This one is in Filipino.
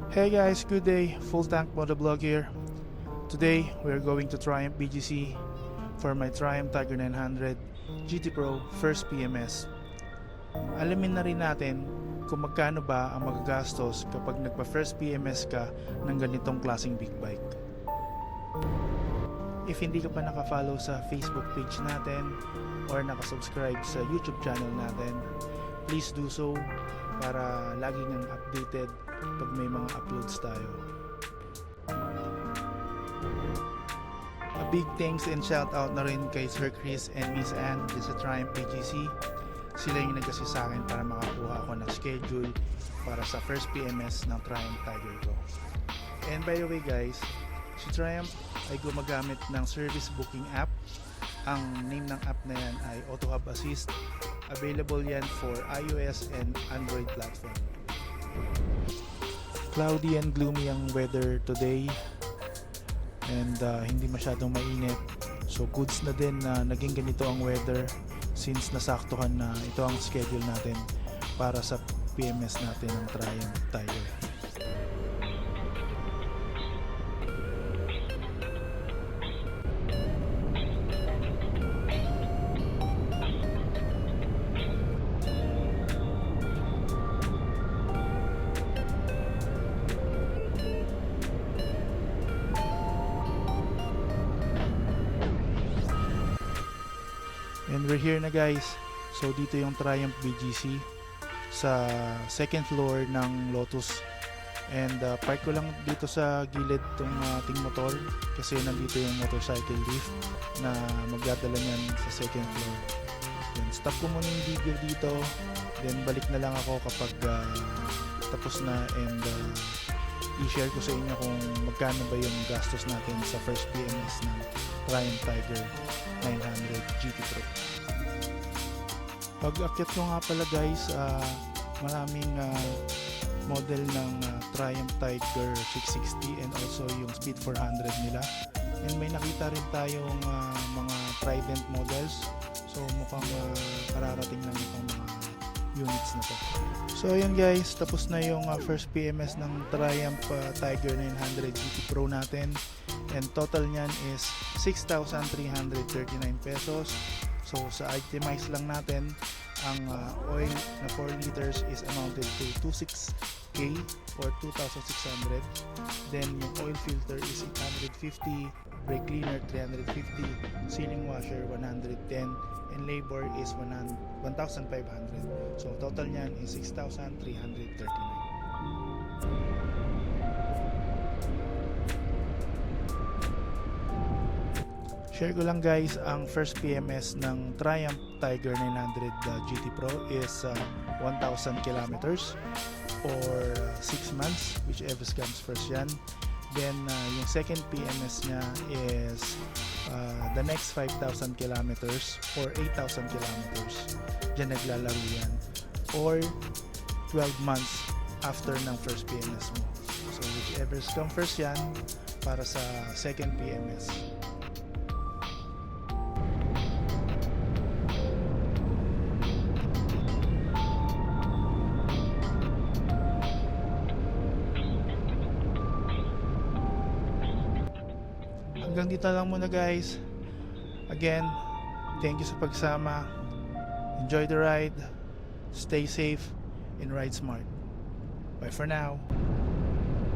Hey guys, good day. Full Tank Motovlog here. Today, we're going to Triumph BGC for my Triumph Tiger 900 GT Pro first PMS. Alamin na rin natin kung magkano ba ang magagastos kapag nagpa first PMS ka ng ganitong klaseng big bike. If hindi ka pa naka-follow sa Facebook page natin or naka-subscribe sa YouTube channel natin, please do so para lagi ngang updated pag may mga uploads tayo. A big thanks and shout out na rin kay Sir Chris and Miss Ann sa Triumph BGC. Sila yung nag-assist sa akin para makakuha ako ng schedule para sa first PMS ng Triumph Tiger ko. And by the way guys, si Triumph ay gumagamit ng service booking app. Ang name ng app na yan ay Auto Hub Assist. Available yan for iOS and Android platform. Cloudy and gloomy ang weather today and hindi masyadong mainit, so goods na din na naging ganito ang weather since nasaktuhan na ito ang schedule natin para sa PMS natin ng Triumph Tiger. And we're here na guys. So dito yung Triumph BGC sa second floor ng Lotus. And park ko lang dito sa gilid tong ating motor kasi nandito yung motorcycle lift na magdadala niyan sa second floor. Then stop ko muna yung video dito. Then balik na lang ako kapag tapos na and i-share ko sa inyo kung magkano ba yung gastos natin sa first PMS ng Triumph Tiger 900 GT Pro. Pag-akyat ko nga pala guys, maraming model ng Triumph Tiger 660 and also yung Speed 400 nila. And may nakita rin tayong mga Trident models. So mukhang kararating lang itong mga units na to. So ayun guys, tapos na yung first PMS ng Triumph Tiger 900 GT Pro natin. And total niyan is 6,339 pesos. So sa itemize lang natin, ang oil na 4 liters is amounted to 26k or 2,600. Then yung oil filter is 850, brake cleaner 350, sealing washer 110, and labor is 1,500. So total niyan is 6,339. Share ko lang guys, ang first PMS ng Triumph Tiger 900 GT Pro is 1,000 kilometers or 6 months, whichever comes first yan. Then yung second PMS niya is the next 5,000 kilometers or 8,000 kilometers. Diyan naglalaro yan. Or 12 months after ng first PMS mo. So whichever comes first yan para sa second PMS. Hanggang dito lang muna guys. Again, thank you sa pagsama. Enjoy the ride. Stay safe and ride smart. Bye for now.